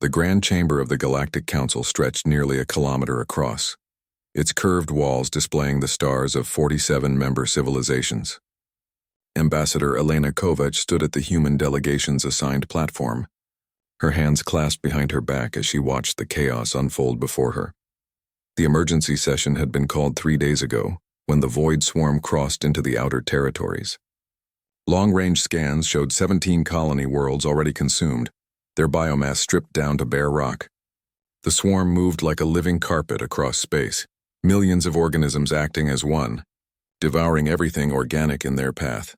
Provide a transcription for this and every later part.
The grand chamber of the Galactic Council stretched nearly a kilometer across, its curved walls displaying the stars of 47 member civilizations. Ambassador Elena Kovac stood at the human delegation's assigned platform, her hands clasped behind her back as she watched the chaos unfold before her. The emergency session had been called 3 days ago, when the Void Swarm crossed into the outer territories. Long-range scans showed 17 colony worlds already consumed, their biomass stripped down to bare rock. The swarm moved like a living carpet across space, millions of organisms acting as one, devouring everything organic in their path.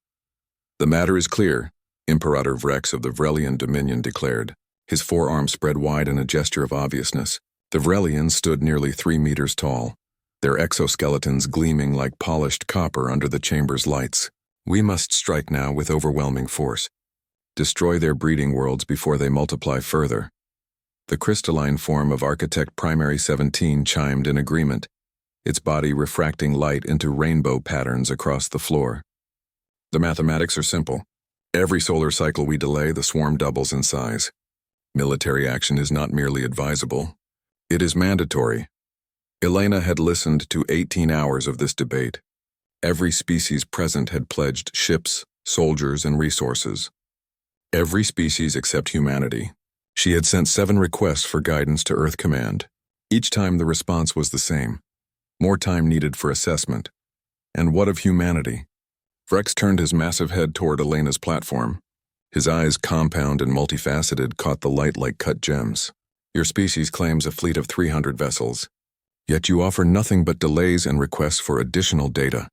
"The matter is clear," Imperator Vrex of the Vrelian Dominion declared, his forearm spread wide in a gesture of obviousness. The Vrelians stood nearly 3 meters tall, their exoskeletons gleaming like polished copper under the chamber's lights. "We must strike now with overwhelming force. Destroy their breeding worlds before they multiply further." The crystalline form of Architect Primary 17 chimed in agreement, its body refracting light into rainbow patterns across the floor. "The mathematics are simple. Every solar cycle we delay, the swarm doubles in size. Military action is not merely advisable. It is mandatory." Elena had listened to 18 hours of this debate. Every species present had pledged ships, soldiers, and resources. Every species except humanity. She had sent 7 requests for guidance to Earth Command. Each time the response was the same. More time needed for assessment. And what of humanity? Vrex turned his massive head toward Elena's platform. His eyes, compound and multifaceted, caught the light like cut gems. "Your species claims a fleet of 300 vessels. Yet you offer nothing but delays and requests for additional data.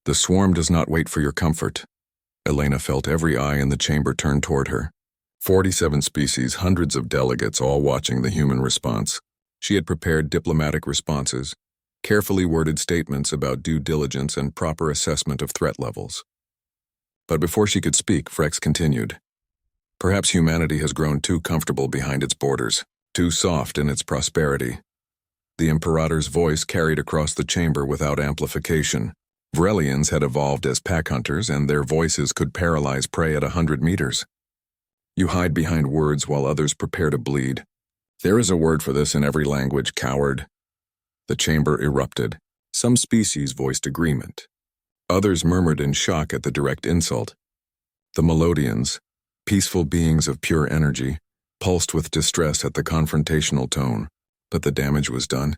The swarm does not wait for your comfort." Elena felt every eye in the chamber turn toward her. 47 species, hundreds of delegates, all watching the human response. She had prepared diplomatic responses, carefully worded statements about due diligence and proper assessment of threat levels. But before she could speak, Vrex continued. "Perhaps humanity has grown too comfortable behind its borders, too soft in its prosperity." The Imperator's voice carried across the chamber without amplification. Vrelians had evolved as pack hunters, and their voices could paralyze prey at 100 meters. "You hide behind words while others prepare to bleed. There is a word for this in every language, coward." The chamber erupted. Some species voiced agreement. Others murmured in shock at the direct insult. The Melodians, peaceful beings of pure energy, pulsed with distress at the confrontational tone, but the damage was done.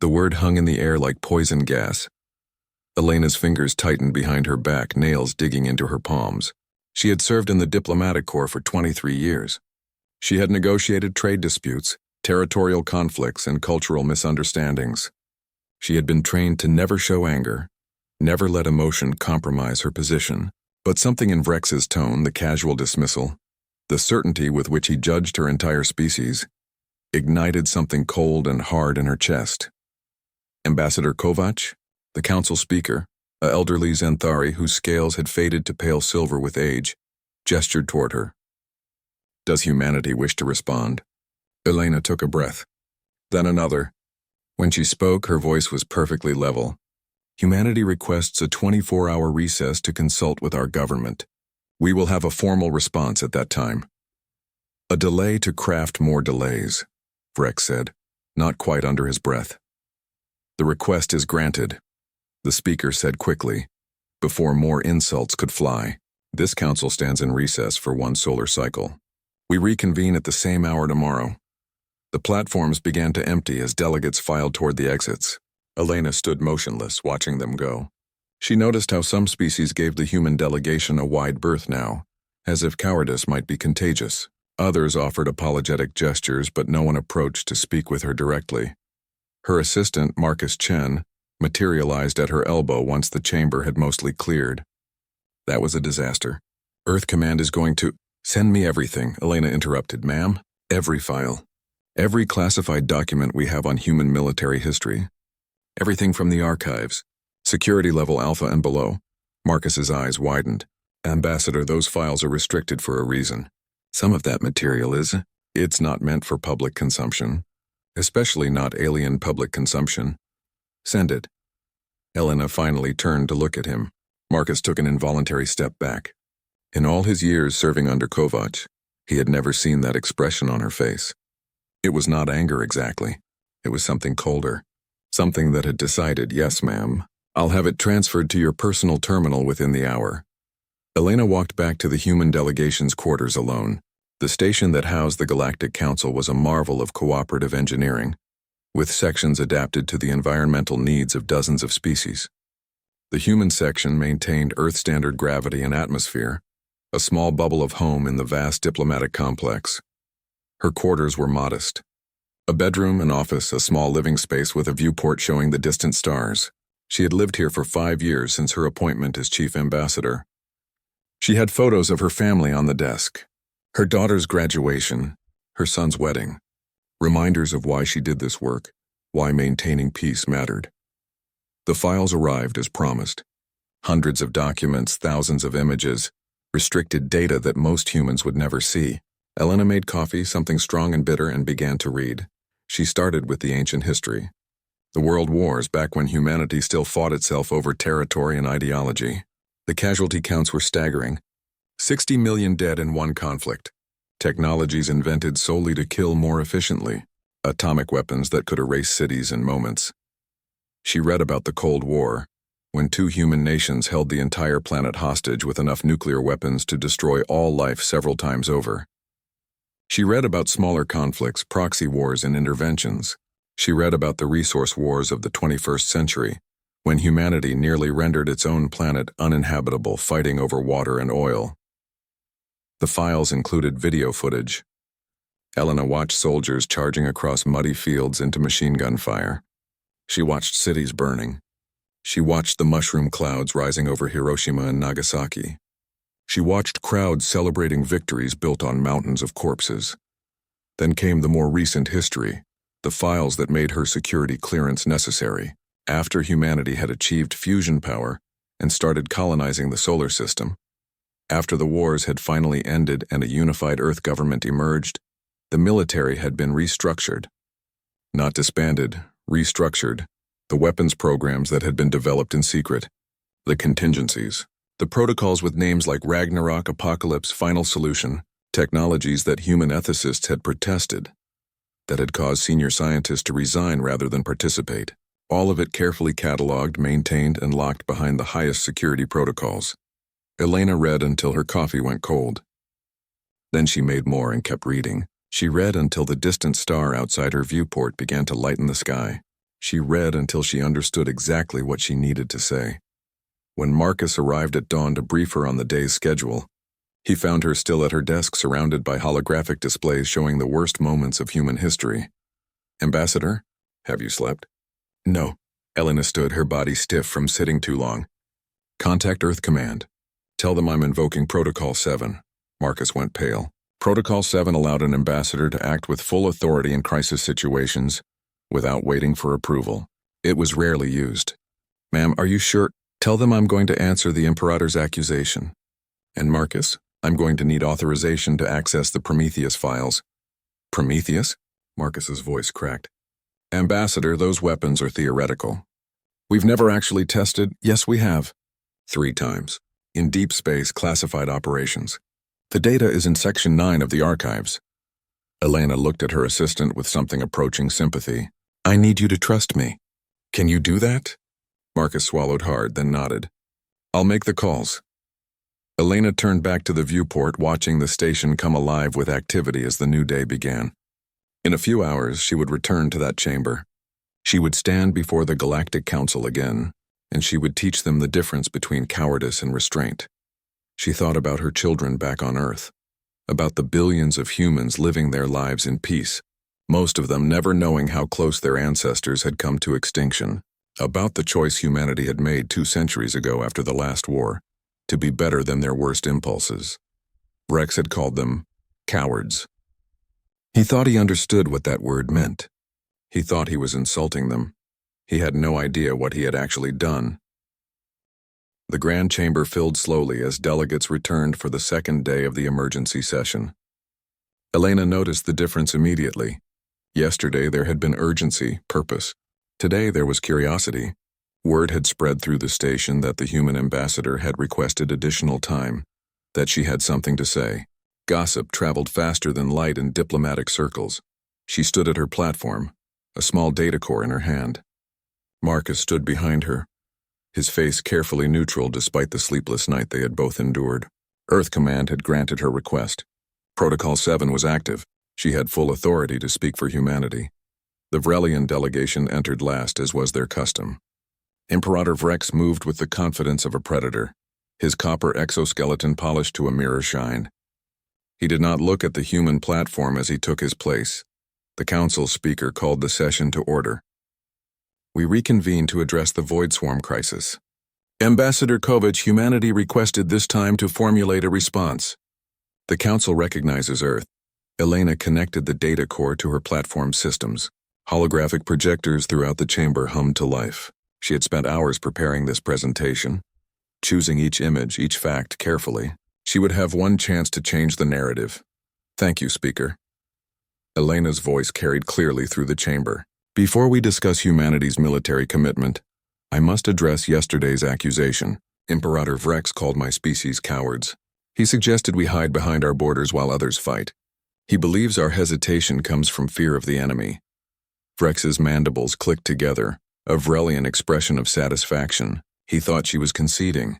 The word hung in the air like poison gas. Elena's fingers tightened behind her back, nails digging into her palms. She had served in the diplomatic corps for 23 years. She had negotiated trade disputes, territorial conflicts, and cultural misunderstandings. She had been trained to never show anger, never let emotion compromise her position. But something in Vrex's tone, the casual dismissal, the certainty with which he judged her entire species, ignited something cold and hard in her chest. Ambassador Kovac, the council speaker, an elderly Xanthari whose scales had faded to pale silver with age, gestured toward her. "Does humanity wish to respond?" Elena took a breath, then another. When she spoke, her voice was perfectly level. "Humanity requests a 24-hour recess to consult with our government. We will have a formal response at that time." "A delay to craft more delays," Vrex said, not quite under his breath. "The request is granted," the speaker said quickly, before more insults could fly. "This council stands in recess for 1 solar cycle. We reconvene at the same hour tomorrow." The platforms began to empty as delegates filed toward the exits. Elena stood motionless, watching them go. She noticed how some species gave the human delegation a wide berth now, as if cowardice might be contagious. Others offered apologetic gestures, but no one approached to speak with her directly. Her assistant, Marcus Chen, materialized at her elbow once the chamber had mostly cleared. "That was a disaster. Earth Command is going to—" "Send me everything," Elena interrupted. "Ma'am, every file. Every classified document we have on human military history. Everything from the archives. Security level Alpha and below." Marcus's eyes widened. "Ambassador, those files are restricted for a reason. Some of that material is. It's not meant for public consumption. Especially not alien public consumption. Send it." Elena finally turned to look at him. Marcus took an involuntary step back. In all his years serving under Kovac, he had never seen that expression on her face. It was not anger exactly. It was something colder. Something that had decided, yes, ma'am, I'll have it transferred to your personal terminal within the hour. Elena walked back to the human delegation's quarters alone. The station that housed the Galactic Council was a marvel of cooperative engineering, with sections adapted to the environmental needs of dozens of species. The human section maintained Earth-standard gravity and atmosphere, a small bubble of home in the vast diplomatic complex. Her quarters were modest. A bedroom, an office, a small living space with a viewport showing the distant stars. She had lived here for 5 years since her appointment as chief ambassador. She had photos of her family on the desk. Her daughter's graduation, her son's wedding. Reminders of why she did this work, why maintaining peace mattered. The files arrived as promised. Hundreds of documents, thousands of images, restricted data that most humans would never see. Elena made coffee, something strong and bitter, and began to read. She started with the ancient history. The world wars, back when humanity still fought itself over territory and ideology. The casualty counts were staggering. 60 million dead in one conflict. Technologies invented solely to kill more efficiently. Atomic weapons that could erase cities in moments. She read about the Cold War, when 2 human nations held the entire planet hostage with enough nuclear weapons to destroy all life several times over. She read about smaller conflicts, proxy wars, and interventions. She read about the resource wars of the 21st century, when humanity nearly rendered its own planet uninhabitable, fighting over water and oil. The files included video footage. Elena watched soldiers charging across muddy fields into machine gun fire. She watched cities burning. She watched the mushroom clouds rising over Hiroshima and Nagasaki. She watched crowds celebrating victories built on mountains of corpses. Then came the more recent history, the files that made her security clearance necessary, after humanity had achieved fusion power and started colonizing the solar system. After the wars had finally ended and a unified Earth government emerged, the military had been restructured. Not disbanded, restructured. The weapons programs that had been developed in secret. The contingencies. The protocols with names like Ragnarok, Apocalypse, Final Solution. Technologies that human ethicists had protested. That had caused senior scientists to resign rather than participate. All of it carefully cataloged, maintained, and locked behind the highest security protocols. Elena read until her coffee went cold. Then she made more and kept reading. She read until the distant star outside her viewport began to lighten the sky. She read until she understood exactly what she needed to say. When Marcus arrived at dawn to brief her on the day's schedule, he found her still at her desk surrounded by holographic displays showing the worst moments of human history. "Ambassador, have you slept?" "No." Elena stood, her body stiff from sitting too long. "Contact Earth Command. Tell them I'm invoking Protocol 7. Marcus went pale. Protocol 7 allowed an ambassador to act with full authority in crisis situations, without waiting for approval. It was rarely used. "Ma'am, are you sure? Tell them I'm going to answer the Imperator's accusation. And Marcus, I'm going to need authorization to access the Prometheus files." "Prometheus?" Marcus's voice cracked. "Ambassador, those weapons are theoretical. We've never actually tested." "Yes, we have. 3 times. In deep space classified operations. The data is in Section 9 of the archives." Elena looked at her assistant with something approaching sympathy. "I need you to trust me." "Can you do that?" Marcus swallowed hard, then nodded. "I'll make the calls." Elena turned back to the viewport, watching the station come alive with activity as the new day began. In a few hours, she would return to that chamber. She would stand before the Galactic Council again, and she would teach them the difference between cowardice and restraint. She thought about her children back on Earth, about the billions of humans living their lives in peace, most of them never knowing how close their ancestors had come to extinction, about the choice humanity had made 2 centuries ago after the last war, to be better than their worst impulses. Rex had called them cowards. He thought he understood what that word meant. He thought he was insulting them. He had no idea what he had actually done. The grand chamber filled slowly as delegates returned for the second day of the emergency session. Elena noticed the difference immediately. Yesterday there had been urgency, purpose. Today there was curiosity. Word had spread through the station that the human ambassador had requested additional time, that she had something to say. Gossip traveled faster than light in diplomatic circles. She stood at her platform, a small data core in her hand. Marcus stood behind her, his face carefully neutral despite the sleepless night they had both endured. Earth Command had granted her request. Protocol 7 was active. She had full authority to speak for humanity. The Vrelian delegation entered last, as was their custom. Imperator Vrex moved with the confidence of a predator, his copper exoskeleton polished to a mirror shine. He did not look at the human platform as he took his place. The council speaker called the session to order. We reconvened to address the Void Swarm crisis. Ambassador Kovac, humanity requested this time to formulate a response. The council recognizes Earth. Elena connected the data core to her platform systems. Holographic projectors throughout the chamber hummed to life. She had spent hours preparing this presentation, choosing each image, each fact carefully. She would have one chance to change the narrative. Thank you, Speaker. Elena's voice carried clearly through the chamber. Before we discuss humanity's military commitment, I must address yesterday's accusation. Imperator Vrex called my species cowards. He suggested we hide behind our borders while others fight. He believes our hesitation comes from fear of the enemy. Vrex's mandibles clicked together, a Vrelian expression of satisfaction. He thought she was conceding.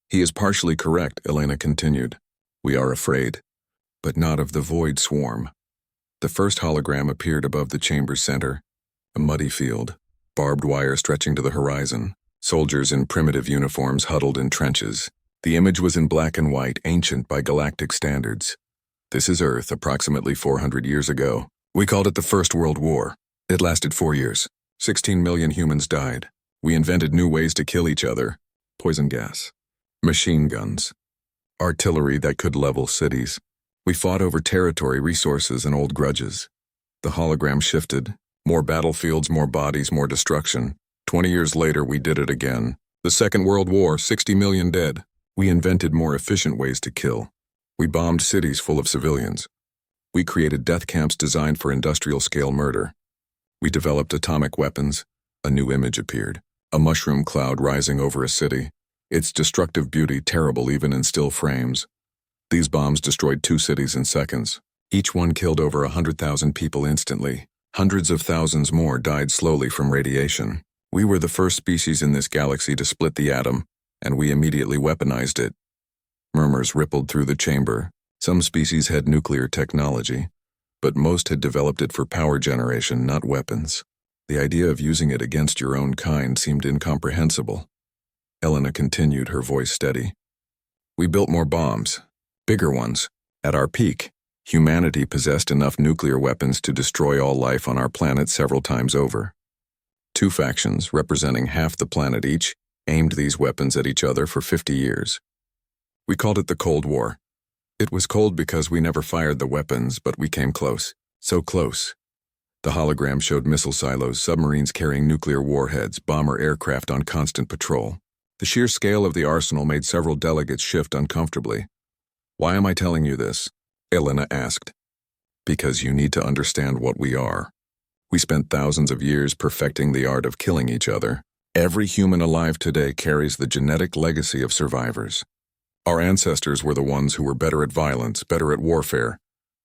He is partially correct, Elena continued. We are afraid, but not of the Void Swarm. The first hologram appeared above the chamber's center, a muddy field, barbed wire stretching to the horizon, soldiers in primitive uniforms huddled in trenches. The image was in black and white, ancient by galactic standards. This is Earth, approximately 400 years ago. We called it the First World War. It lasted 4 years. 16 million humans died. We invented new ways to kill each other. Poison gas, machine guns, artillery that could level cities. We fought over territory, resources, and old grudges. The hologram shifted. More battlefields, more bodies, more destruction. 20 years later, we did it again. The Second World War, 60 million dead. We invented more efficient ways to kill. We bombed cities full of civilians. We created death camps designed for industrial-scale murder. We developed atomic weapons. A new image appeared. A mushroom cloud rising over a city. Its destructive beauty terrible even in still frames. These bombs destroyed 2 cities in seconds. Each one killed over 100,000 people instantly. Hundreds of thousands more died slowly from radiation. We were the first species in this galaxy to split the atom, and we immediately weaponized it. Murmurs rippled through the chamber. Some species had nuclear technology, but most had developed it for power generation, not weapons. The idea of using it against your own kind seemed incomprehensible. Elena continued, her voice steady. We built more bombs, bigger ones. At our peak, humanity possessed enough nuclear weapons to destroy all life on our planet several times over. 2 factions, representing half the planet each, aimed these weapons at each other for 50 years. We called it the Cold War. It was cold because we never fired the weapons, but we came close. So close. The hologram showed missile silos, submarines carrying nuclear warheads, bomber aircraft on constant patrol. The sheer scale of the arsenal made several delegates shift uncomfortably. Why am I telling you this? Elena asked. Because you need to understand what we are. We spent thousands of years perfecting the art of killing each other. Every human alive today carries the genetic legacy of survivors. Our ancestors were the ones who were better at violence, better at warfare,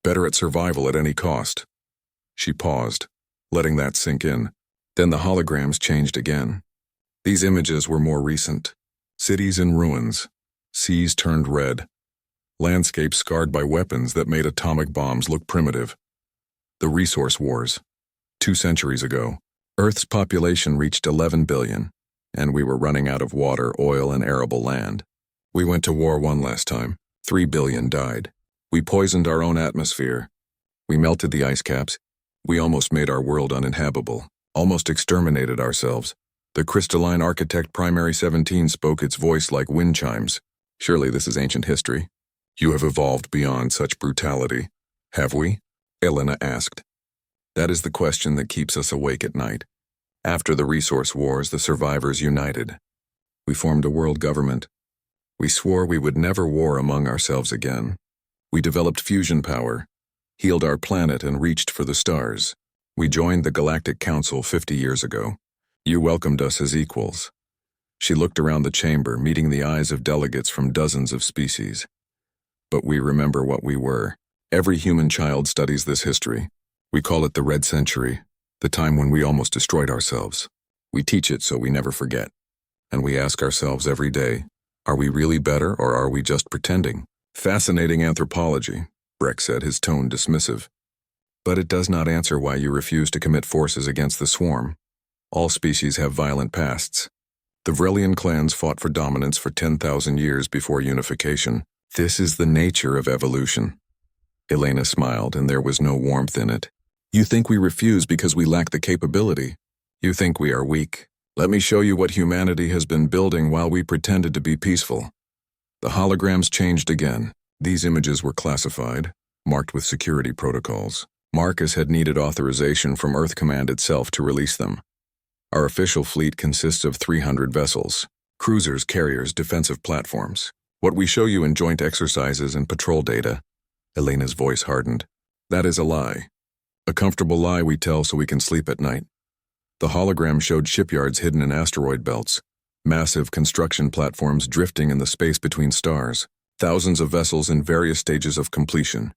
better at survival at any cost. She paused, letting that sink in. Then the holograms changed again. These images were more recent. Cities in ruins, seas turned red, landscapes scarred by weapons that made atomic bombs look primitive. The resource wars. 2 centuries ago, Earth's population reached 11 billion, and we were running out of water, oil, and arable land. We went to war one last time. 3 billion died. We poisoned our own atmosphere. We melted the ice caps. We almost made our world uninhabitable, almost exterminated ourselves. The crystalline architect Primary 17 spoke its voice like wind chimes. Surely this is ancient history. You have evolved beyond such brutality. Have we? Elena asked. That is the question that keeps us awake at night. After the resource wars, the survivors united. We formed a world government. We swore we would never war among ourselves again. We developed fusion power, healed our planet, and reached for the stars. We joined the Galactic Council 50 years ago. You welcomed us as equals. She looked around the chamber, meeting the eyes of delegates from dozens of species. But we remember what we were. Every human child studies this history. We call it the Red Century, the time when we almost destroyed ourselves. We teach it so we never forget. And we ask ourselves every day, are we really better or are we just pretending? Fascinating anthropology, Breck said, his tone dismissive. But it does not answer why you refuse to commit forces against the swarm. All species have violent pasts. The Vrelian clans fought for dominance for 10,000 years before unification. This is the nature of evolution. Elena smiled, and there was no warmth in it. You think we refuse because we lack the capability. You think we are weak. Let me show you what humanity has been building while we pretended to be peaceful. The holograms changed again. These images were classified, marked with security protocols. Marcus had needed authorization from Earth Command itself to release them. Our official fleet consists of 300 vessels, cruisers, carriers, defensive platforms. What we show you in joint exercises and patrol data, Elena's voice hardened. That is a lie. A comfortable lie we tell so we can sleep at night. The hologram showed shipyards hidden in asteroid belts, massive construction platforms drifting in the space between stars, thousands of vessels in various stages of completion.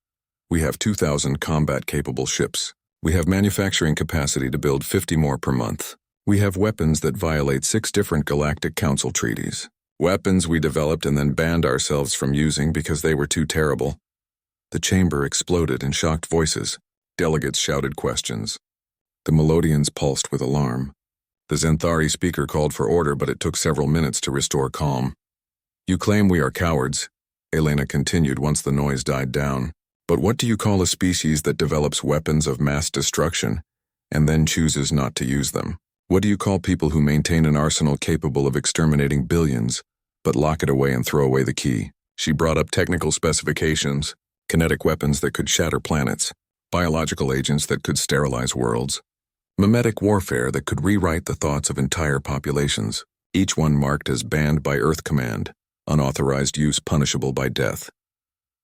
We have 2,000 combat-capable ships. We have manufacturing capacity to build 50 more per month. We have weapons that violate 6 different Galactic Council treaties. Weapons we developed and then banned ourselves from using because they were too terrible. The chamber exploded in shocked voices. Delegates shouted questions. The Melodians pulsed with alarm. The Zenthari speaker called for order, but it took several minutes to restore calm. You claim we are cowards, Elena continued once the noise died down. But what do you call a species that develops weapons of mass destruction and then chooses not to use them? What do you call people who maintain an arsenal capable of exterminating billions, but lock it away and throw away the key? She brought up technical specifications, kinetic weapons that could shatter planets, biological agents that could sterilize worlds, mimetic warfare that could rewrite the thoughts of entire populations, each one marked as banned by Earth Command, unauthorized use punishable by death.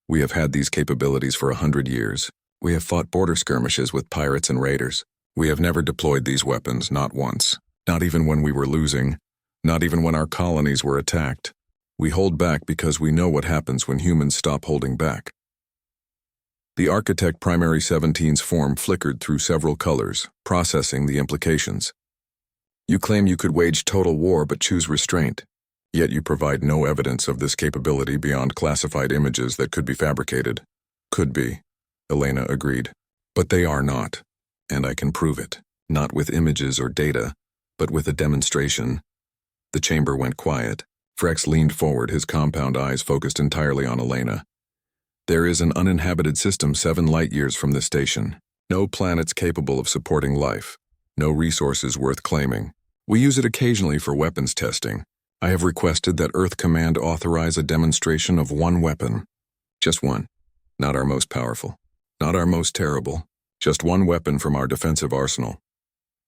We have had these capabilities for 100 years. We have fought border skirmishes with pirates and raiders. We have never deployed these weapons, not once. Not even when we were losing. Not even when our colonies were attacked. We hold back because we know what happens when humans stop holding back. The Architect Primary 17's form flickered through several colors, processing the implications. You claim you could wage total war but choose restraint. Yet you provide no evidence of this capability beyond classified images that could be fabricated. Could be, Elena agreed. But they are not. And I can prove it. Not with images or data, but with a demonstration. The chamber went quiet. Frex leaned forward, his compound eyes focused entirely on Elena. There is an uninhabited system 7 light-years from this station. No planets capable of supporting life. No resources worth claiming. We use it occasionally for weapons testing. I have requested that Earth Command authorize a demonstration of 1 weapon. Just 1. Not our most powerful. Not our most terrible. Just 1 weapon from our defensive arsenal.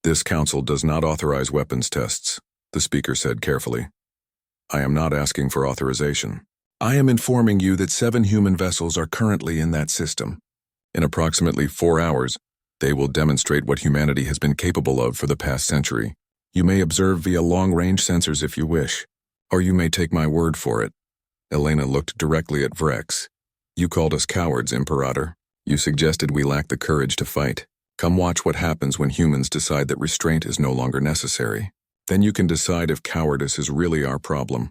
This council does not authorize weapons tests, the speaker said carefully. I am not asking for authorization. I am informing you that 7 human vessels are currently in that system. In approximately 4 hours, they will demonstrate what humanity has been capable of for the past century. You may observe via long-range sensors if you wish, or you may take my word for it. Elena looked directly at Vrex. You called us cowards, Imperator. You suggested we lack the courage to fight. Come watch what happens when humans decide that restraint is no longer necessary. Then you can decide if cowardice is really our problem.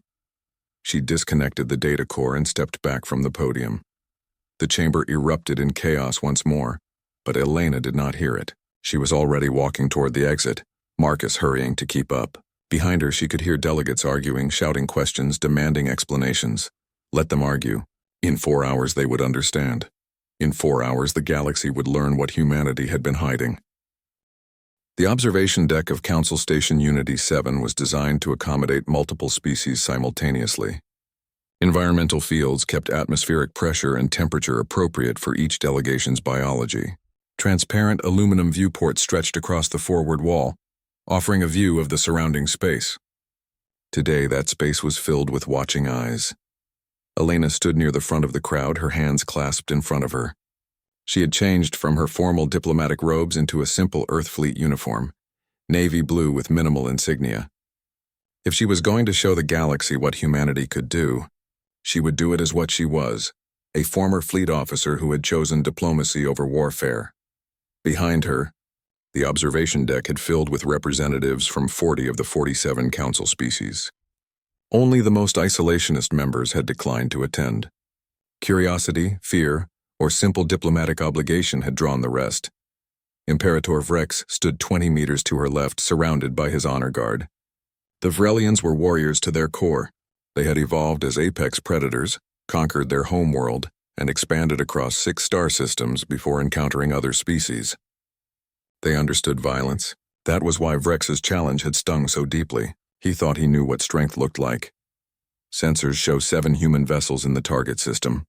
She disconnected the data core and stepped back from the podium. The chamber erupted in chaos once more, but Elena did not hear it. She was already walking toward the exit, Marcus hurrying to keep up. Behind her she could hear delegates arguing, shouting questions, demanding explanations. Let them argue. In 4 hours they would understand. In 4 hours the galaxy would learn what humanity had been hiding. The observation deck of Council Station Unity 7 was designed to accommodate multiple species simultaneously. Environmental fields kept atmospheric pressure and temperature appropriate for each delegation's biology. Transparent aluminum viewports stretched across the forward wall, offering a view of the surrounding space. Today that space was filled with watching eyes. Elena stood near the front of the crowd, her hands clasped in front of her. She had changed from her formal diplomatic robes into a simple Earth Fleet uniform, navy blue with minimal insignia. If she was going to show the galaxy what humanity could do, she would do it as what she was, a former fleet officer who had chosen diplomacy over warfare. Behind her, the observation deck had filled with representatives from 40 of the 47 council species. Only the most isolationist members had declined to attend. Curiosity, fear, or simple diplomatic obligation had drawn the rest. Imperator Vrex stood 20 meters to her left, surrounded by his honor guard. The Vrelians were warriors to their core. They had evolved as apex predators, conquered their home world, and expanded across 6 star systems before encountering other species. They understood violence. That was why Vrex's challenge had stung so deeply. He thought he knew what strength looked like. Sensors show 7 human vessels in the target system,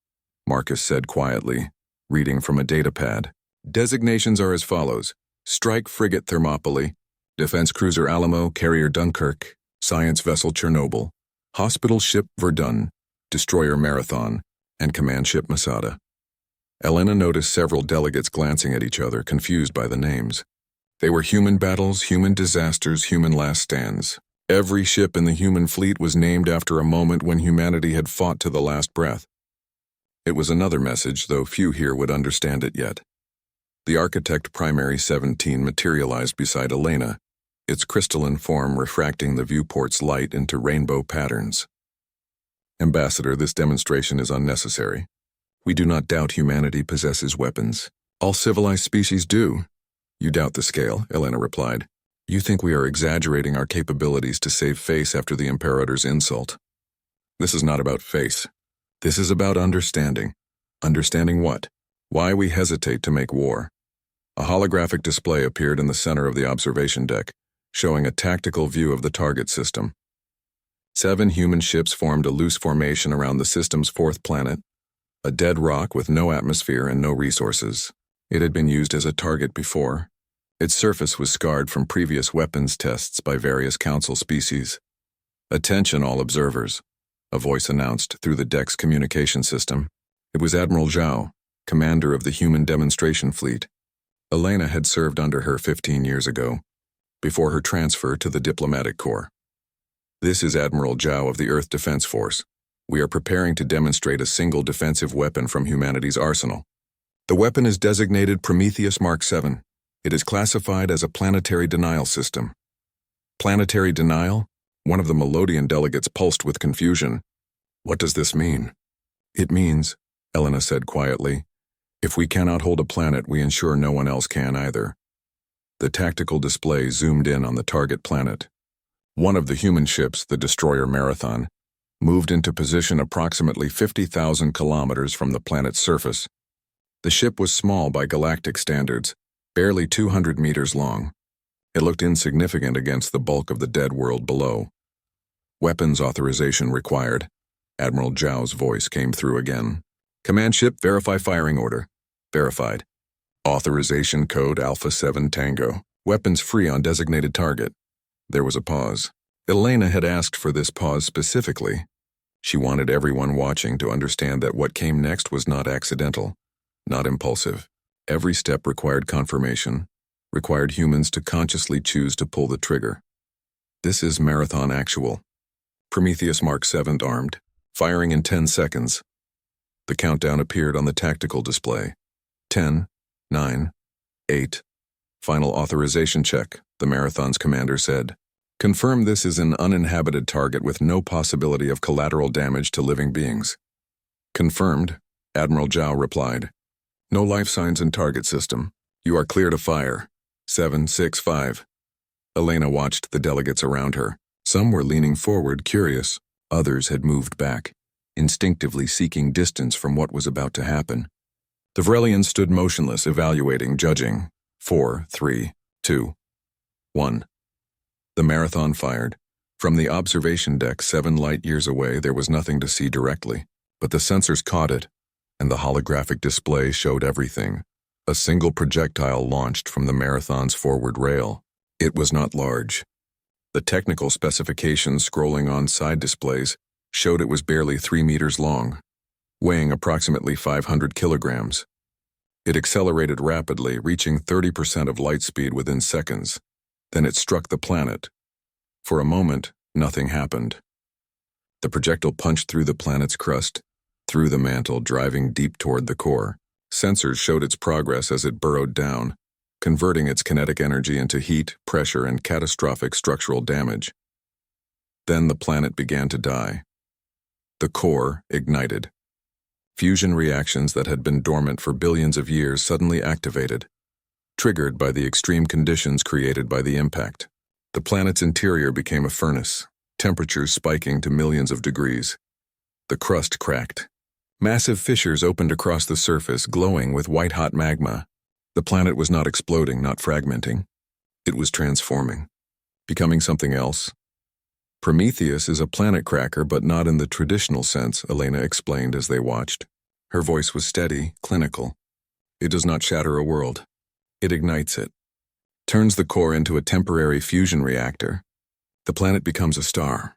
Marcus said quietly, reading from a datapad. Designations are as follows: Strike Frigate Thermopylae, Defense Cruiser Alamo, Carrier Dunkirk, Science Vessel Chernobyl, Hospital Ship Verdun, Destroyer Marathon, and Command Ship Masada. Elena noticed several delegates glancing at each other, confused by the names. They were human battles, human disasters, human last stands. Every ship in the human fleet was named after a moment when humanity had fought to the last breath. It was another message, though few here would understand it yet. The Architect Primary 17 materialized beside Elena, its crystalline form refracting the viewport's light into rainbow patterns. Ambassador, this demonstration is unnecessary. We do not doubt humanity possesses weapons. All civilized species do. You doubt the scale, Elena replied. You think we are exaggerating our capabilities to save face after the Imperator's insult. This is not about face. This is about understanding. Understanding what? Why we hesitate to make war. A holographic display appeared in the center of the observation deck, showing a tactical view of the target system. 7 human ships formed a loose formation around the system's 4th planet, a dead rock with no atmosphere and no resources. It had been used as a target before. Its surface was scarred from previous weapons tests by various council species. Attention, all observers, a voice announced through the deck's communication system. It was Admiral Zhao, commander of the human demonstration fleet. Elena had served under her 15 years ago, before her transfer to the diplomatic corps. This is Admiral Zhao of the Earth Defense Force. We are preparing to demonstrate a single defensive weapon from humanity's arsenal. The weapon is designated Prometheus Mark 7. It is classified as a planetary denial system. Planetary denial? One of the Melodian delegates pulsed with confusion. What does this mean? It means, Elena said quietly, if we cannot hold a planet, we ensure no one else can either. The tactical display zoomed in on the target planet. One of the human ships, the Destroyer Marathon, moved into position approximately 50,000 kilometers from the planet's surface. The ship was small by galactic standards, barely 200 meters long. It looked insignificant against the bulk of the dead world below. Weapons authorization required. Admiral Zhao's voice came through again. Command ship, verify firing order. Verified. Authorization code Alpha 7 Tango. Weapons free on designated target. There was a pause. Elena had asked for this pause specifically. She wanted everyone watching to understand that what came next was not accidental, not impulsive. Every step required confirmation, required humans to consciously choose to pull the trigger. This is Marathon Actual. Prometheus Mark 7 armed, firing in 10 seconds. The countdown appeared on the tactical display. 10, 9, 8. Final authorization check, the Marathon's commander said. Confirm this is an uninhabited target with no possibility of collateral damage to living beings. Confirmed, Admiral Zhao replied. No life signs in target system. You are clear to fire. 765. Elena watched the delegates around her. Some were leaning forward, curious. Others had moved back, instinctively seeking distance from what was about to happen. The Vrelians stood motionless, evaluating, judging. 4, 3, 2, 1. The Marathon fired. From the observation deck 7 light-years away, there was nothing to see directly, but the sensors caught it, and the holographic display showed everything. A single projectile launched from the Marathon's forward rail. It was not large. The technical specifications scrolling on side displays showed it was barely 3 meters long, weighing approximately 500 kilograms. It accelerated rapidly, reaching 30% of light speed within seconds. Then it struck the planet. For a moment, nothing happened. The projectile punched through the planet's crust, through the mantle, driving deep toward the core. Sensors showed its progress as it burrowed down, converting its kinetic energy into heat, pressure, and catastrophic structural damage. Then the planet began to die. The core ignited. Fusion reactions that had been dormant for billions of years suddenly activated, triggered by the extreme conditions created by the impact. The planet's interior became a furnace, temperatures spiking to millions of degrees. The crust cracked. Massive fissures opened across the surface, glowing with white-hot magma. The planet was not exploding, not fragmenting. It was transforming, becoming something else. Prometheus is a planet cracker, but not in the traditional sense, Elena explained as they watched. Her voice was steady, clinical. It does not shatter a world. It ignites it, turns the core into a temporary fusion reactor. The planet becomes a star.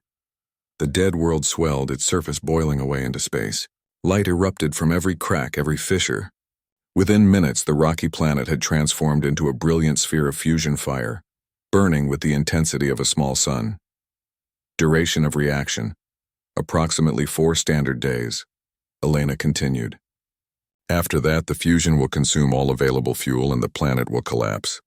The dead world swelled, its surface boiling away into space. Light erupted from every crack, every fissure. Within minutes, the rocky planet had transformed into a brilliant sphere of fusion fire, burning with the intensity of a small sun. Duration of reaction: approximately 4 standard days. Elena continued. After that, the fusion will consume all available fuel and the planet will collapse.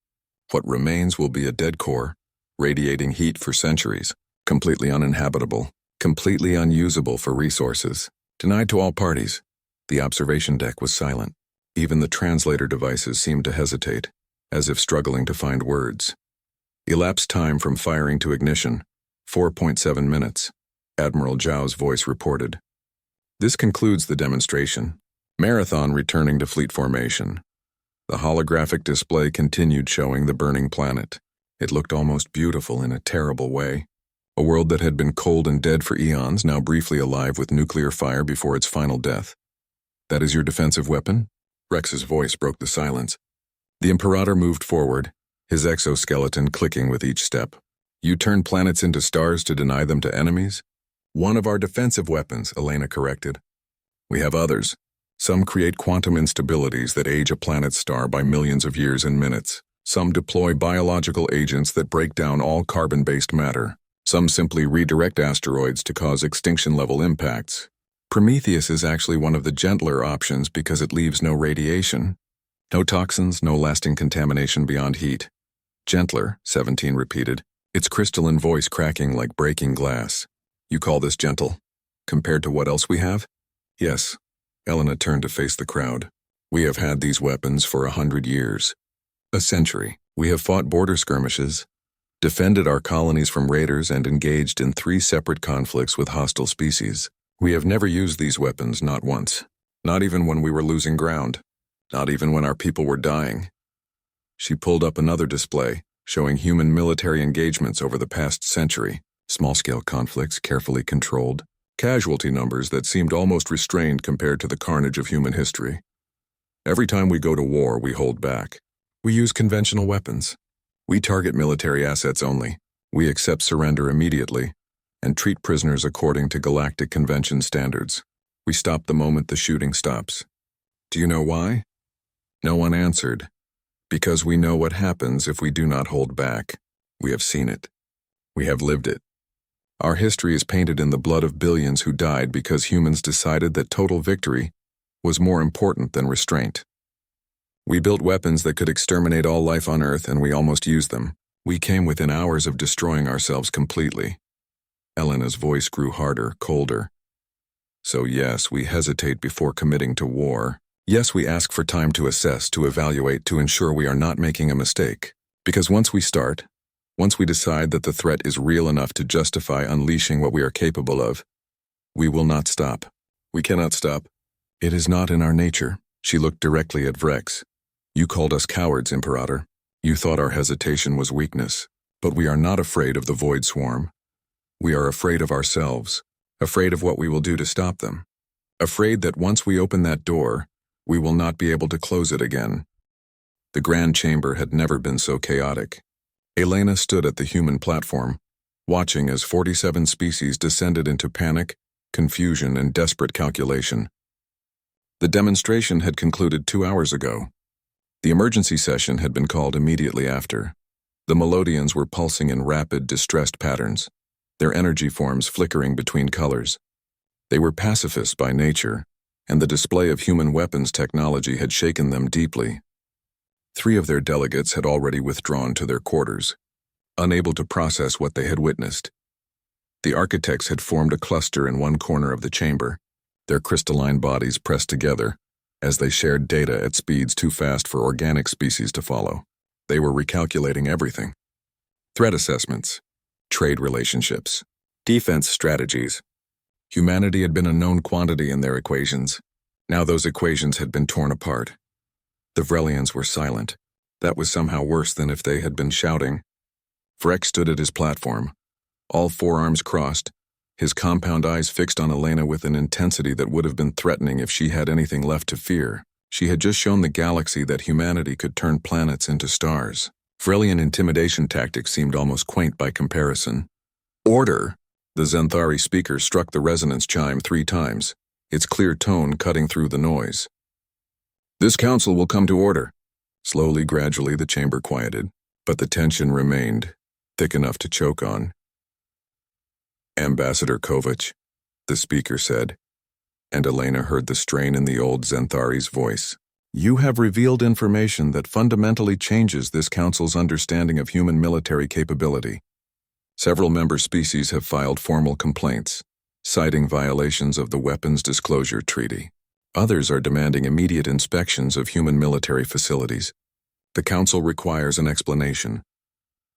What remains will be a dead core, radiating heat for centuries, completely uninhabitable, completely unusable for resources, denied to all parties. The observation deck was silent. Even the translator devices seemed to hesitate, as if struggling to find words. Elapsed time from firing to ignition: 4.7 minutes, Admiral Zhao's voice reported. This concludes the demonstration. Marathon returning to fleet formation. The holographic display continued showing the burning planet. It looked almost beautiful in a terrible way. A world that had been cold and dead for eons, now briefly alive with nuclear fire before its final death. That is your defensive weapon? Rex's voice broke the silence. The Imperator moved forward, his exoskeleton clicking with each step. You turn planets into stars to deny them to enemies? One of our defensive weapons, Elena corrected. We have others. Some create quantum instabilities that age a planet's star by millions of years and minutes. Some deploy biological agents that break down all carbon-based matter. Some simply redirect asteroids to cause extinction-level impacts. Prometheus is actually one of the gentler options because it leaves no radiation. No toxins, no lasting contamination beyond heat. Gentler, 17 repeated, its crystalline voice cracking like breaking glass. You call this gentle? Compared to what else we have? Yes. Elena turned to face the crowd. We have had these weapons for 100 years. A century. We have fought border skirmishes, defended our colonies from raiders, and engaged in 3 separate conflicts with hostile species. We have never used these weapons, not once. Not even when we were losing ground. Not even when our people were dying. She pulled up another display, showing human military engagements over the past century. Small-scale conflicts, carefully controlled. Casualty numbers that seemed almost restrained compared to the carnage of human history. Every time we go to war, we hold back. We use conventional weapons. We target military assets only. We accept surrender immediately and treat prisoners according to Galactic Convention standards. We stop the moment the shooting stops. Do you know why? No one answered. Because we know what happens if we do not hold back. We have seen it. We have lived it. Our history is painted in the blood of billions who died because humans decided that total victory was more important than restraint. We built weapons that could exterminate all life on Earth, and we almost used them. We came within hours of destroying ourselves completely. Elena's voice grew harder, colder. So yes, we hesitate before committing to war. Yes, we ask for time to assess, to evaluate, to ensure we are not making a mistake. Because once we start, once we decide that the threat is real enough to justify unleashing what we are capable of, we will not stop. We cannot stop. It is not in our nature. She looked directly at Vrex. You called us cowards, Imperator. You thought our hesitation was weakness. But we are not afraid of the Void Swarm. We are afraid of ourselves, afraid of what we will do to stop them. Afraid that once we open that door, we will not be able to close it again. The Grand Chamber had never been so chaotic. Elena stood at the human platform, watching as 47 species descended into panic, confusion, and desperate calculation. The demonstration had concluded 2 hours ago. The emergency session had been called immediately after. The Melodians were pulsing in rapid, distressed patterns, their energy forms flickering between colors. They were pacifists by nature, and the display of human weapons technology had shaken them deeply. 3 of their delegates had already withdrawn to their quarters, unable to process what they had witnessed. The architects had formed a cluster in one corner of the chamber, their crystalline bodies pressed together, as they shared data at speeds too fast for organic species to follow. They were recalculating everything. Threat assessments, trade relationships, defense strategies. Humanity had been a known quantity in their equations. Now those equations had been torn apart. The Vrelians were silent. That was somehow worse than if they had been shouting. Vrex stood at his platform, all forearms crossed, his compound eyes fixed on Elena with an intensity that would have been threatening if she had anything left to fear. She had just shown the galaxy that humanity could turn planets into stars. Vrelian intimidation tactics seemed almost quaint by comparison. Order! The Zenthari speaker struck the resonance chime 3 times, its clear tone cutting through the noise. This council will come to order. Slowly, gradually, the chamber quieted, but the tension remained, thick enough to choke on. Ambassador Kovac, the speaker said, and Elena heard the strain in the old Zenthari's voice. You have revealed information that fundamentally changes this council's understanding of human military capability. Several member species have filed formal complaints, citing violations of the Weapons Disclosure Treaty. Others are demanding immediate inspections of human military facilities. The council requires an explanation.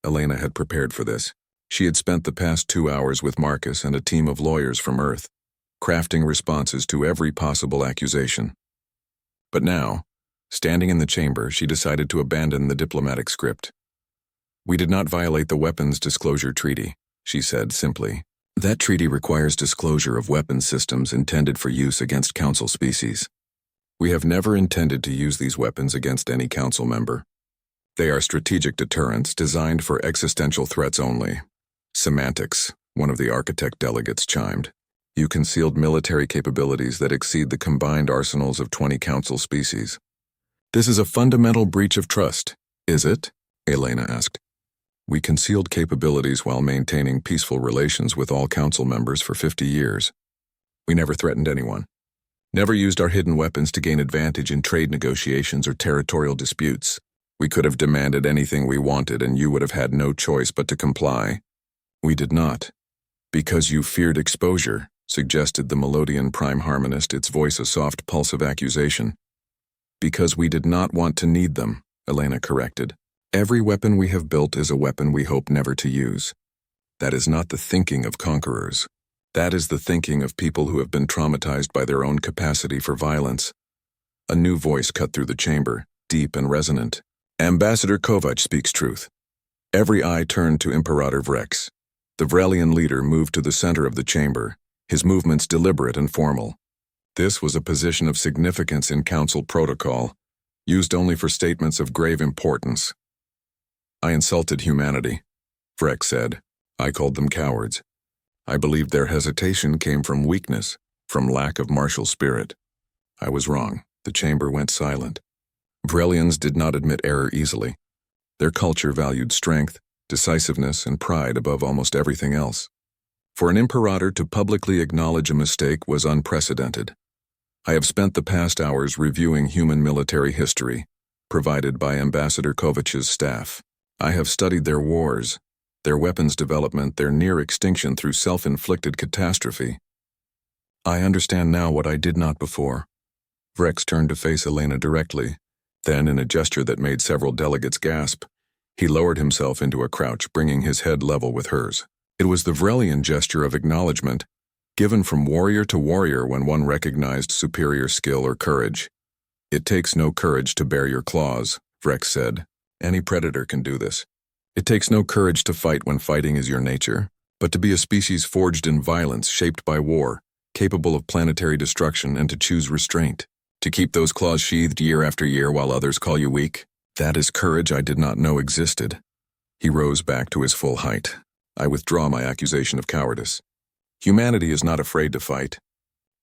Elena had prepared for this. She had spent the past 2 hours with Marcus and a team of lawyers from Earth, crafting responses to every possible accusation. But now, standing in the chamber, she decided to abandon the diplomatic script. We did not violate the Weapons Disclosure Treaty, she said simply. That treaty requires disclosure of weapons systems intended for use against Council species. We have never intended to use these weapons against any Council member. They are strategic deterrents designed for existential threats only. Semantics, one of the architect delegates chimed. You concealed military capabilities that exceed the combined arsenals of 20 Council species. This is a fundamental breach of trust, is it? Elena asked. We concealed capabilities while maintaining peaceful relations with all Council members for 50 years. We never threatened anyone. Never used our hidden weapons to gain advantage in trade negotiations or territorial disputes. We could have demanded anything we wanted and you would have had no choice but to comply. We did not. Because you feared exposure, suggested the Melodian prime harmonist, its voice a soft pulse of accusation. Because we did not want to need them, Elena corrected. Every weapon we have built is a weapon we hope never to use. That is not the thinking of conquerors. That is the thinking of people who have been traumatized by their own capacity for violence. A new voice cut through the chamber, deep and resonant. Ambassador Kovac speaks truth. Every eye turned to Imperator Vrex. The Vrelian leader moved to the center of the chamber, his movements deliberate and formal. This was a position of significance in Council protocol, used only for statements of grave importance. I insulted humanity, Vrex said. I called them cowards. I believed their hesitation came from weakness, from lack of martial spirit. I was wrong. The chamber went silent. Vrelians did not admit error easily. Their culture valued strength, decisiveness, and pride above almost everything else. For an imperator to publicly acknowledge a mistake was unprecedented. I have spent the past hours reviewing human military history, provided by Ambassador Kovac's staff. I have studied their wars, their weapons development, their near extinction through self-inflicted catastrophe. I understand now what I did not before. Vrex turned to face Elena directly. Then, in a gesture that made several delegates gasp, he lowered himself into a crouch, bringing his head level with hers. It was the Vrelian gesture of acknowledgement, given from warrior to warrior when one recognized superior skill or courage. It takes no courage to bare your claws, Vrex said. Any predator can do this. It takes no courage to fight when fighting is your nature, but to be a species forged in violence, shaped by war, capable of planetary destruction, and to choose restraint. To keep those claws sheathed year after year while others call you weak, that is courage I did not know existed. He rose back to his full height. I withdraw my accusation of cowardice. Humanity is not afraid to fight.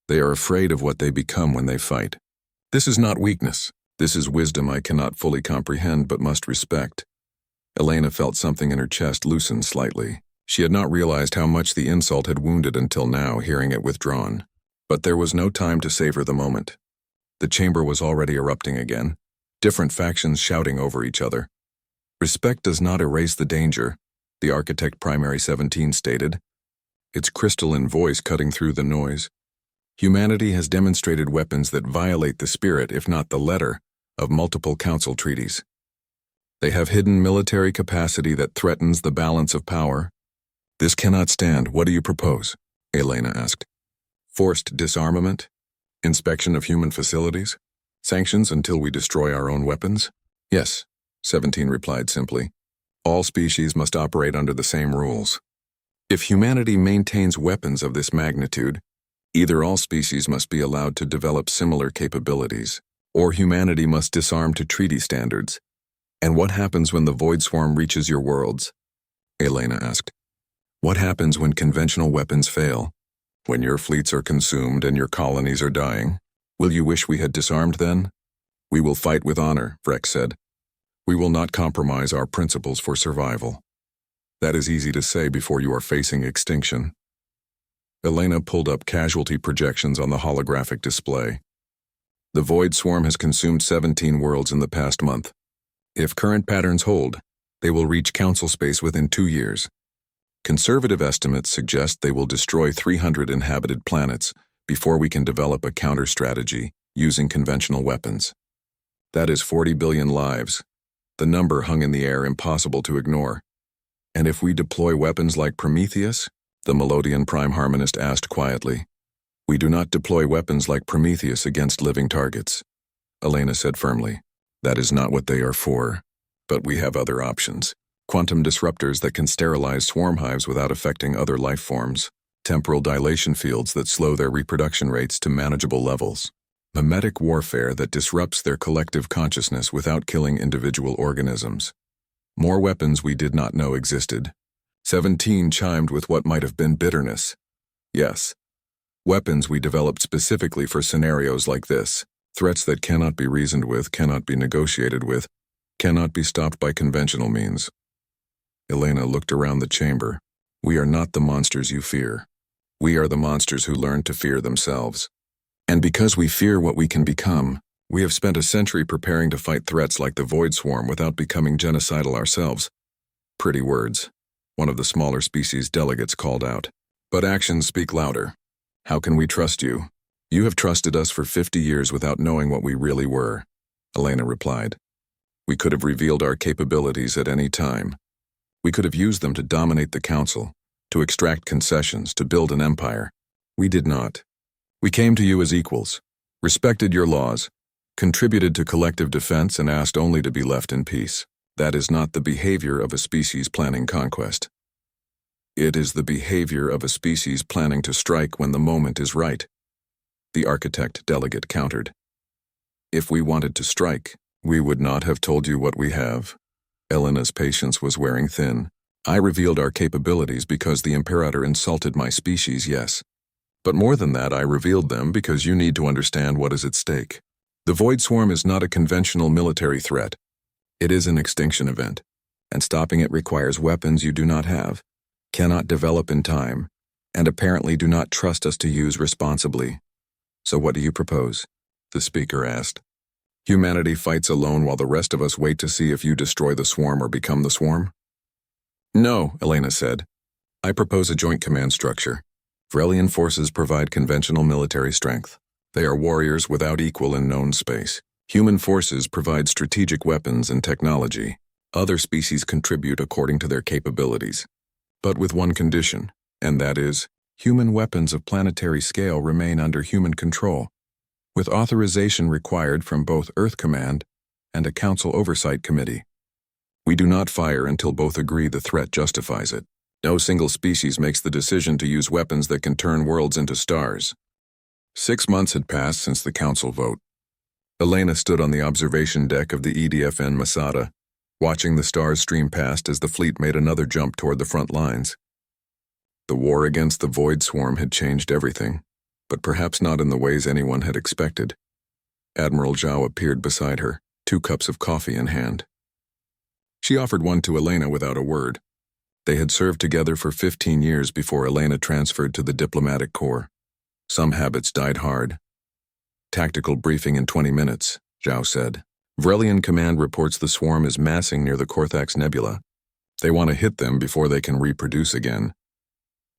They are afraid of what they become when they fight. This is not weakness. This is wisdom I cannot fully comprehend but must respect. Elena felt something in her chest loosen slightly. She had not realized how much the insult had wounded until now, hearing it withdrawn. But there was no time to savor the moment. The chamber was already erupting again. different factions shouting over each other. Respect does not erase the danger, the Architect Primary 17 stated, its crystalline voice cutting through the noise. Humanity has demonstrated weapons that violate the spirit, if not the letter, of multiple council treaties. They have hidden military capacity that threatens the balance of power. This cannot stand. What do you propose? Elena asked. Forced disarmament? Inspection of human facilities? Sanctions until we destroy our own weapons? Yes, 17 replied simply. All species must operate under the same rules. If humanity maintains weapons of this magnitude, either all species must be allowed to develop similar capabilities, or humanity must disarm to treaty standards. And what happens when the Void Swarm reaches your worlds? Elena asked. What happens when conventional weapons fail? When your fleets are consumed and your colonies are dying? Will you wish we had disarmed then? We will fight with honor, Vreck said. We will not compromise our principles for survival. That is easy to say before you are facing extinction. Elena pulled up casualty projections on the holographic display. The Void Swarm has consumed 17 worlds in the past month. If current patterns hold, they will reach council space within 2 years. Conservative estimates suggest they will destroy 300 inhabited planets before we can develop a counter-strategy using conventional weapons. That is 40 billion lives, the number hung in the air impossible to ignore. And if we deploy weapons like Prometheus? The Melodian Prime Harmonist asked quietly. We do not deploy weapons like Prometheus against living targets, Elena said firmly. That is not what they are for. But we have other options. Quantum disruptors that can sterilize swarm hives without affecting other life forms. Temporal dilation fields that slow their reproduction rates to manageable levels. Mimetic warfare that disrupts their collective consciousness without killing individual organisms. More weapons we did not know existed. 17 chimed with what might have been bitterness. Yes. Weapons we developed specifically for scenarios like this. Threats that cannot be reasoned with, cannot be negotiated with, cannot be stopped by conventional means. Elena looked around the chamber. We are not the monsters you fear. We are the monsters who learn to fear themselves. And because we fear what we can become, we have spent a century preparing to fight threats like the Void Swarm without becoming genocidal ourselves. Pretty words, one of the smaller species delegates called out. But actions speak louder. How can we trust you? You have trusted us for 50 years without knowing what we really were, Elena replied. We could have revealed our capabilities at any time. We could have used them to dominate the council, to extract concessions, to build an empire. We did not. We came to you as equals, respected your laws, contributed to collective defense, and asked only to be left in peace. That is not the behavior of a species planning conquest. It is the behavior of a species planning to strike when the moment is right, the Architect delegate countered. If we wanted to strike, we would not have told you what we have. Elena's patience was wearing thin. I revealed our capabilities because the Imperator insulted my species, yes. But more than that, I revealed them because you need to understand what is at stake. The Void Swarm is not a conventional military threat. It is an extinction event, and stopping it requires weapons you do not have, cannot develop in time, and apparently do not trust us to use responsibly. So what do you propose? The speaker asked. Humanity fights alone while the rest of us wait to see if you destroy the swarm or become the swarm? No, Elena said. I propose a joint command structure. Vrelian forces provide conventional military strength. They are warriors without equal in known space. Human forces provide strategic weapons and technology. Other species contribute according to their capabilities. But with one condition, and that is, human weapons of planetary scale remain under human control, with authorization required from both Earth Command and a Council Oversight Committee. We do not fire until both agree the threat justifies it. No single species makes the decision to use weapons that can turn worlds into stars. 6 months had passed since the Council vote. Elena stood on the observation deck of the EDFN Masada, watching the stars stream past as the fleet made another jump toward the front lines. The war against the Void Swarm had changed everything, but perhaps not in the ways anyone had expected. Admiral Zhao appeared beside her, 2 cups of coffee in hand. She offered one to Elena without a word. They had served together for 15 years before Elena transferred to the Diplomatic Corps. Some habits died hard. Tactical briefing in 20 minutes, Zhao said. Vrelian Command reports the swarm is massing near the Corthax Nebula. They want to hit them before they can reproduce again.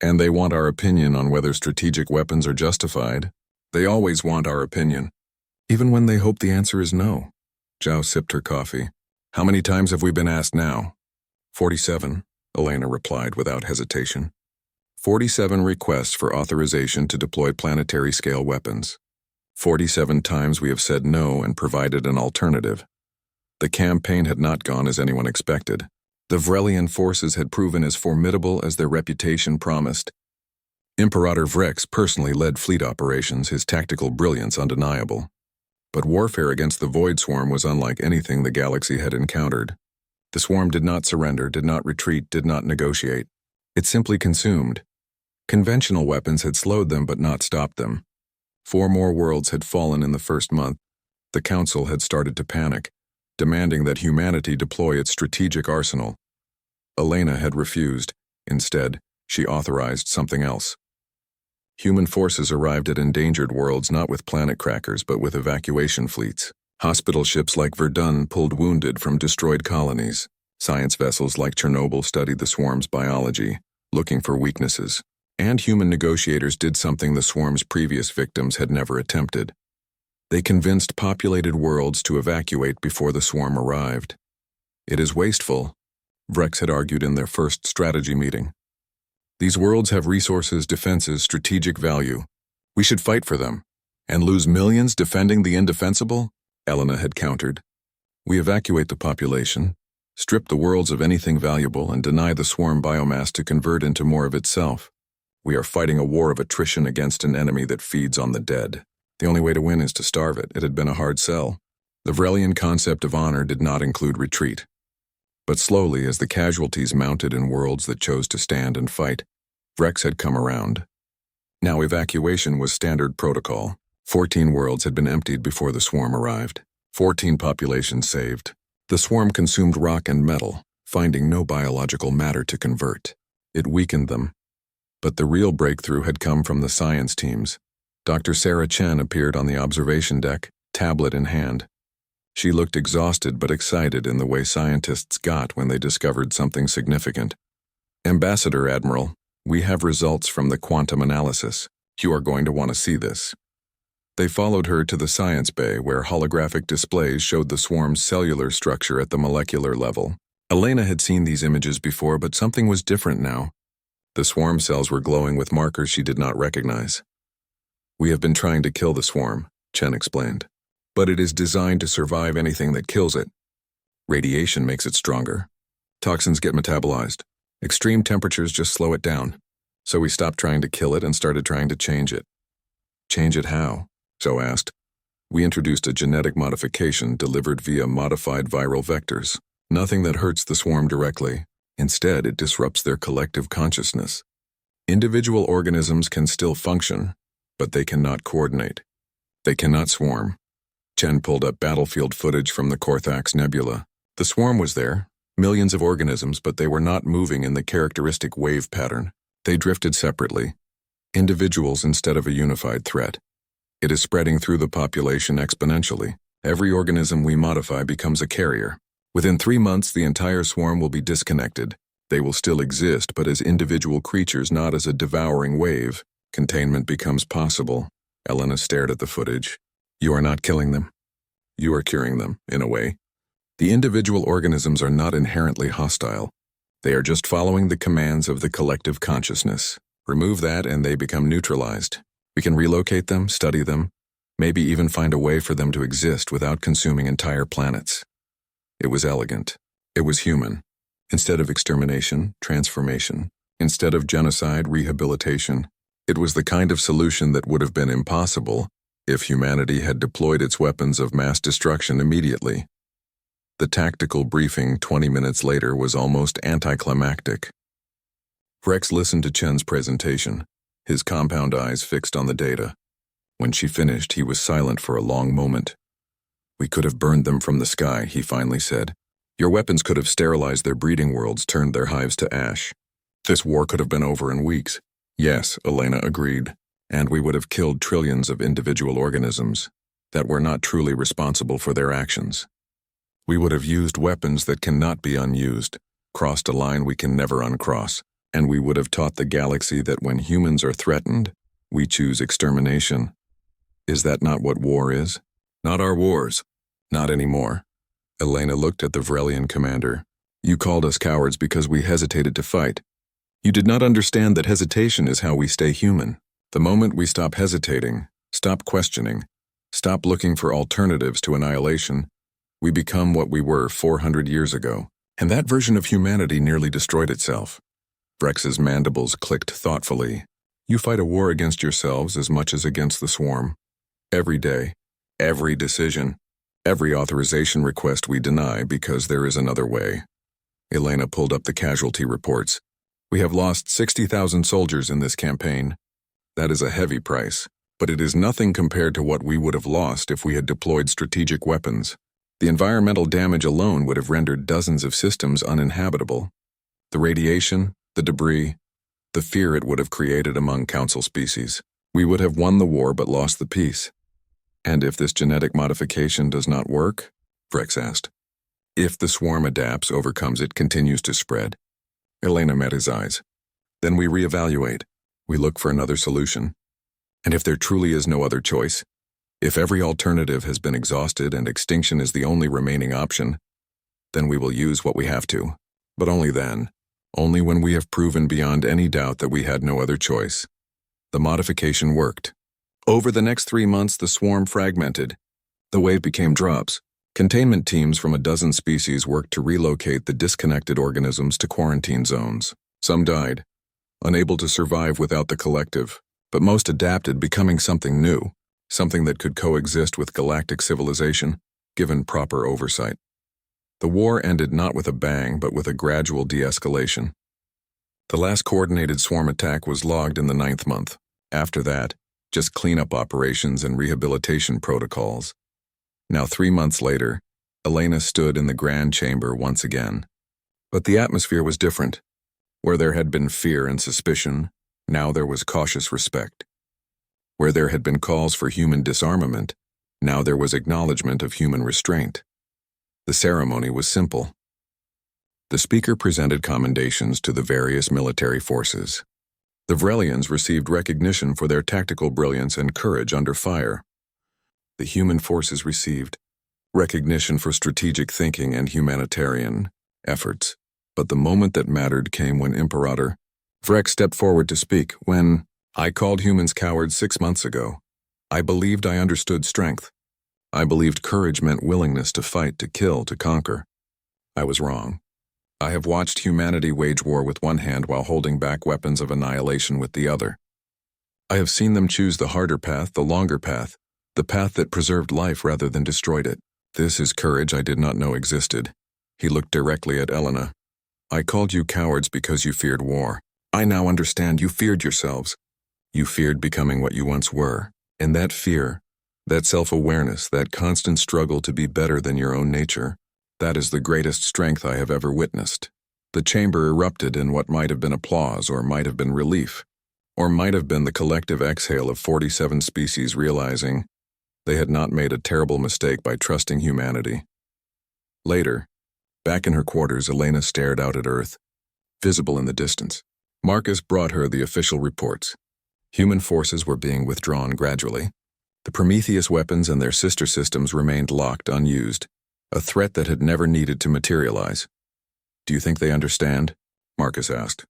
And they want our opinion on whether strategic weapons are justified. They always want our opinion, even when they hope the answer is no. Zhao sipped her coffee. How many times have we been asked now? 47, Elena replied without hesitation. 47 requests for authorization to deploy planetary-scale weapons. 47 times we have said no and provided an alternative. The campaign had not gone as anyone expected. The Vrelian forces had proven as formidable as their reputation promised. Imperator Vrex personally led fleet operations, his tactical brilliance undeniable. But warfare against the Void Swarm was unlike anything the galaxy had encountered. The swarm did not surrender, did not retreat, did not negotiate. It simply consumed. Conventional weapons had slowed them but not stopped them. 4 more worlds had fallen in the first month. The Council had started to panic, demanding that humanity deploy its strategic arsenal. Elena had refused. Instead, she authorized something else. Human forces arrived at endangered worlds not with planet crackers but with evacuation fleets. Hospital ships like Verdun pulled wounded from destroyed colonies. Science vessels like Chernobyl studied the swarm's biology, looking for weaknesses. And human negotiators did something the swarm's previous victims had never attempted. They convinced populated worlds to evacuate before the swarm arrived. It is wasteful, Vrex had argued in their first strategy meeting. These worlds have resources, defenses, strategic value. We should fight for them. And lose millions defending the indefensible? Elena had countered. We evacuate the population, strip the worlds of anything valuable, and deny the swarm biomass to convert into more of itself. We are fighting a war of attrition against an enemy that feeds on the dead. The only way to win is to starve it. It had been a hard sell. The Vrelian concept of honor did not include retreat. But slowly, as the casualties mounted in worlds that chose to stand and fight, Vrex had come around. Now evacuation was standard protocol. 14 worlds had been emptied before the swarm arrived. 14 populations saved. The swarm consumed rock and metal, finding no biological matter to convert. It weakened them. But the real breakthrough had come from the science teams. Dr. Sarah Chen appeared on the observation deck, tablet in hand. She looked exhausted but excited in the way scientists got when they discovered something significant. Ambassador Admiral, we have results from the quantum analysis. You are going to want to see this. They followed her to the science bay where holographic displays showed the swarm's cellular structure at the molecular level. Elena had seen these images before, but something was different now. The swarm cells were glowing with markers she did not recognize. We have been trying to kill the swarm, Chen explained. But it is designed to survive anything that kills it. Radiation makes it stronger. Toxins get metabolized. Extreme temperatures just slow it down. So we stopped trying to kill it and started trying to change it. Change it how? Zhou asked. We introduced a genetic modification delivered via modified viral vectors. Nothing that hurts the swarm directly. Instead, it disrupts their collective consciousness. Individual organisms can still function, but they cannot coordinate. They cannot swarm. Chen pulled up battlefield footage from the Corthax Nebula. The swarm was there, millions of organisms, but they were not moving in the characteristic wave pattern. They drifted separately, individuals instead of a unified threat. It is spreading through the population exponentially. Every organism we modify becomes a carrier. Within 3 months, the entire swarm will be disconnected. They will still exist, but as individual creatures, not as a devouring wave. Containment becomes possible. Elena stared at the footage. You are not killing them. You are curing them, in a way. The individual organisms are not inherently hostile. They are just following the commands of the collective consciousness. Remove that and they become neutralized. We can relocate them, study them, maybe even find a way for them to exist without consuming entire planets. It was elegant. It was human. Instead of extermination, transformation. Instead of genocide, rehabilitation. It was the kind of solution that would have been impossible if humanity had deployed its weapons of mass destruction immediately. The tactical briefing 20 minutes later was almost anticlimactic. Rex listened to Chen's presentation, his compound eyes fixed on the data. When she finished, he was silent for a long moment. We could have burned them from the sky, he finally said. Your weapons could have sterilized their breeding worlds, turned their hives to ash. This war could have been over in weeks. Yes, Elena agreed. And we would have killed trillions of individual organisms that were not truly responsible for their actions. We would have used weapons that cannot be unused, crossed a line we can never uncross, and we would have taught the galaxy that when humans are threatened, we choose extermination. Is that not what war is? Not our wars. Not anymore. Elena looked at the Vrelian commander. You called us cowards because we hesitated to fight. You did not understand that hesitation is how we stay human. The moment we stop hesitating, stop questioning, stop looking for alternatives to annihilation, we become what we were 400 years ago. And that version of humanity nearly destroyed itself. Vrex's mandibles clicked thoughtfully. You fight a war against yourselves as much as against the swarm. Every day, every decision, every authorization request we deny because there is another way. Elena pulled up the casualty reports. We have lost 60,000 soldiers in this campaign. That is a heavy price, but it is nothing compared to what we would have lost if we had deployed strategic weapons. The environmental damage alone would have rendered dozens of systems uninhabitable. The radiation, the debris, the fear it would have created among council species. We would have won the war but lost the peace. And if this genetic modification does not work? Vrex asked. If the swarm adapts, overcomes it, continues to spread. Elena met his eyes. Then we reevaluate. We look for another solution. And if there truly is no other choice, if every alternative has been exhausted and extinction is the only remaining option, then we will use what we have to. But only then. Only when we have proven beyond any doubt that we had no other choice. The modification worked. Over the next 3 months, the swarm fragmented. The wave became drops. Containment teams from a dozen species worked to relocate the disconnected organisms to quarantine zones. Some died, unable to survive without the collective, but most adapted, becoming something new. Something that could coexist with galactic civilization, given proper oversight. The war ended not with a bang, but with a gradual de-escalation. The last coordinated swarm attack was logged in the 9th month. After that, just cleanup operations and rehabilitation protocols. Now 3 months later, Elena stood in the grand chamber once again. But the atmosphere was different. Where there had been fear and suspicion, now there was cautious respect. Where there had been calls for human disarmament, now there was acknowledgement of human restraint. The ceremony was simple. The speaker presented commendations to the various military forces. The Vrelians received recognition for their tactical brilliance and courage under fire. The human forces received recognition for strategic thinking and humanitarian efforts. But the moment that mattered came when Imperator Vrex stepped forward to speak. When I called humans cowards 6 months ago, I believed I understood strength. I believed courage meant willingness to fight, to kill, to conquer. I was wrong. I have watched humanity wage war with one hand while holding back weapons of annihilation with the other. I have seen them choose the harder path, the longer path, the path that preserved life rather than destroyed it. This is courage I did not know existed. He looked directly at Elena. I called you cowards because you feared war. I now understand you feared yourselves. You feared becoming what you once were, and that fear, that self-awareness, that constant struggle to be better than your own nature, that is the greatest strength I have ever witnessed. The chamber erupted in what might have been applause, or might have been relief, or might have been the collective exhale of 47 species realizing they had not made a terrible mistake by trusting humanity. Later, back in her quarters, Elena stared out at Earth, visible in the distance. Marcus brought her the official reports. Human forces were being withdrawn gradually. The Prometheus weapons and their sister systems remained locked, unused, a threat that had never needed to materialize. Do you think they understand? Marcus asked.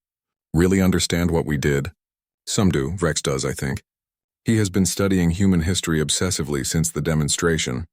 Really understand what we did? Some do, Vrex does, I think. He has been studying human history obsessively since the demonstration.